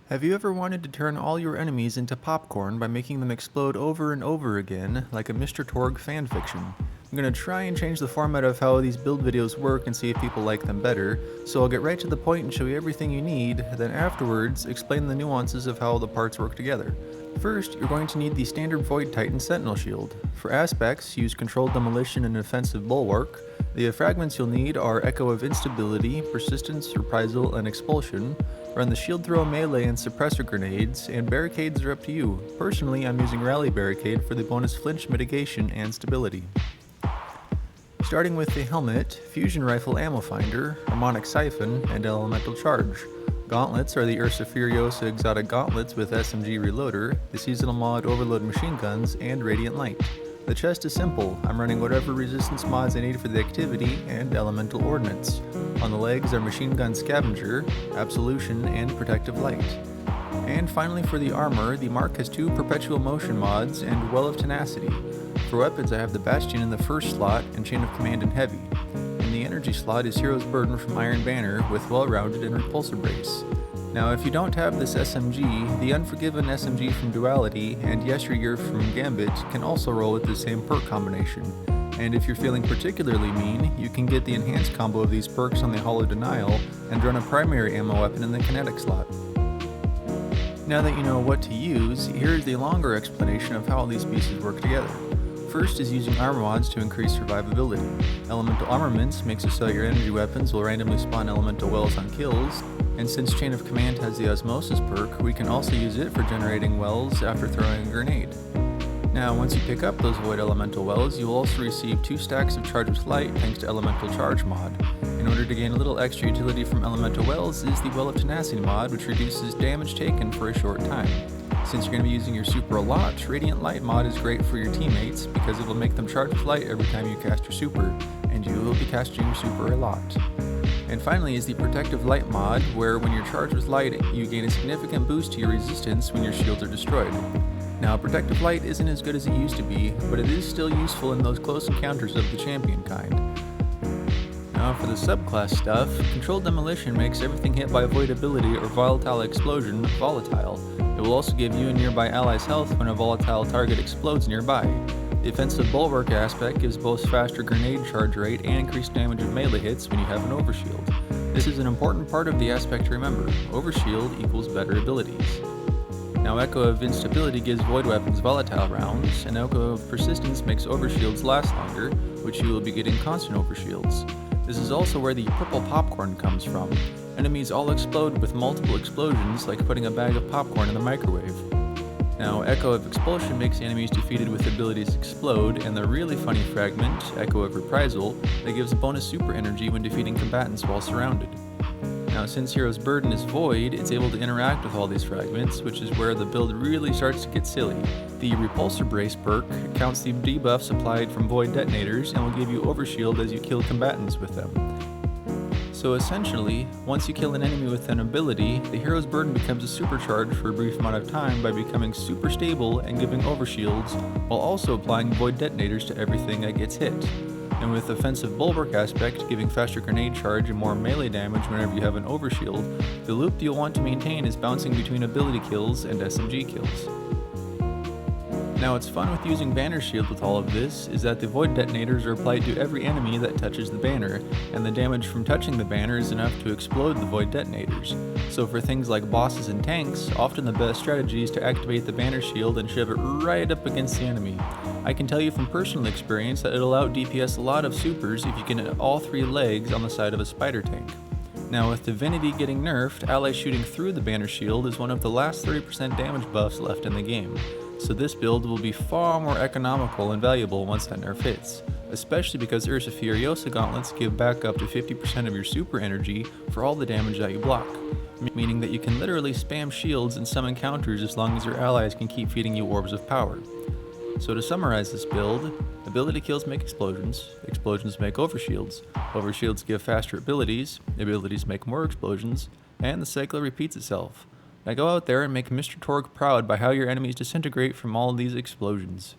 Have you ever wanted to turn all your enemies into popcorn by making them explode over and over again, like a Mr. Torg fanfiction? I'm going to try and change the format of how these build videos work and see if people like them better, so I'll get right to the point and show you everything you need, then afterwards, explain the nuances of how the parts work together. First, you're going to need the standard Void Titan Sentinel Shield. For aspects, use Controlled Demolition and Offensive Bulwark. The fragments you'll need are Echo of Instability, Persistence, Reprisal, and Expulsion. Run the Shield Throw Melee and Suppressor Grenades, and Barricades are up to you. Personally, I'm using Rally Barricade for the bonus Flinch Mitigation and Stability. Starting with the Helmet, Fusion Rifle Ammo Finder, Harmonic Siphon, and Elemental Charge. Gauntlets are the Ursa Furiosa Exotic Gauntlets with SMG Reloader, the Seasonal Mod Overload Machine Guns, and Radiant Light. The chest is simple. I'm running whatever resistance mods I need for the activity and elemental ordnance. On the legs are Machine Gun Scavenger, Absolution, and Protective Light. And finally for the armor, the Mark has 2 Perpetual Motion mods and Well of Tenacity. For weapons I have the Bastion in the first slot and Chain of Command in Heavy. In the energy slot is Hero's Burden from Iron Banner with Well-Rounded and Repulsor Brace. Now if you don't have this SMG, the Unforgiven SMG from Duality and Yesteryear from Gambit can also roll with the same perk combination. And if you're feeling particularly mean, you can get the enhanced combo of these perks on the Hollow Denial and run a primary ammo weapon in the kinetic slot. Now that you know what to use, here's the longer explanation of how all these pieces work together. First is using armor mods to increase survivability. Elemental Armaments makes it so your energy weapons will randomly spawn elemental wells on kills, and since Chain of Command has the Osmosis perk, we can also use it for generating wells after throwing a grenade. Now once you pick up those Void Elemental Wells, you will also receive 2 stacks of Charge with Light thanks to Elemental Charge mod. In order to gain a little extra utility from Elemental Wells is the Well of Tenacity mod, which reduces damage taken for a short time. Since you're going to be using your super a lot, Radiant Light mod is great for your teammates because it will make them charge with light every time you cast your super, and you will be casting your super a lot. And finally is the Protective Light mod, where when you're charged with light, you gain a significant boost to your resistance when your shields are destroyed. Now, Protective Light isn't as good as it used to be, but it is still useful in those close encounters of the champion kind. Now for the subclass stuff, Controlled Demolition makes everything hit by Void Ability or Volatile Explosion volatile. It will also give you and nearby allies health when a volatile target explodes nearby. The Offensive Bulwark aspect gives both faster grenade charge rate and increased damage of melee hits when you have an Overshield. This is an important part of the aspect to remember. Overshield equals better abilities. Now Echo of Instability gives void weapons volatile rounds, and Echo of Persistence makes overshields last longer, which you will be getting constant overshields. This is also where the purple popcorn comes from. Enemies all explode with multiple explosions, like putting a bag of popcorn in the microwave. Now Echo of Expulsion makes enemies defeated with abilities explode, and the really funny fragment, Echo of Reprisal, that gives bonus super energy when defeating combatants while surrounded. Now since Hero's Burden is void, it's able to interact with all these fragments, which is where the build really starts to get silly. The Repulsor Brace perk counts the debuffs applied from void detonators and will give you overshield as you kill combatants with them. So essentially, once you kill an enemy with an ability, the Hero's Burden becomes a supercharge for a brief amount of time by becoming super stable and giving overshields, while also applying void detonators to everything that gets hit. And with Offensive Bulwark aspect giving faster grenade charge and more melee damage whenever you have an overshield, the loop you'll want to maintain is bouncing between ability kills and SMG kills. Now what's fun with using Banner Shield with all of this is that the Void Detonators are applied to every enemy that touches the banner, and the damage from touching the banner is enough to explode the Void Detonators. So for things like bosses and tanks, often the best strategy is to activate the Banner Shield and shove it right up against the enemy. I can tell you from personal experience that it'll out DPS a lot of supers if you can hit all 3 legs on the side of a spider tank. Now with Divinity getting nerfed, allies shooting through the Banner Shield is one of the last 30% damage buffs left in the game. So this build will be far more economical and valuable once that nerf hits, especially because Ursa Furiosa gauntlets give back up to 50% of your super energy for all the damage that you block, meaning that you can literally spam shields in some encounters as long as your allies can keep feeding you orbs of power. So to summarize this build, ability kills make explosions, explosions make overshields, overshields give faster abilities, abilities make more explosions, and the cycle repeats itself. Now go out there and make Mr. Torg proud by how your enemies disintegrate from all of these explosions.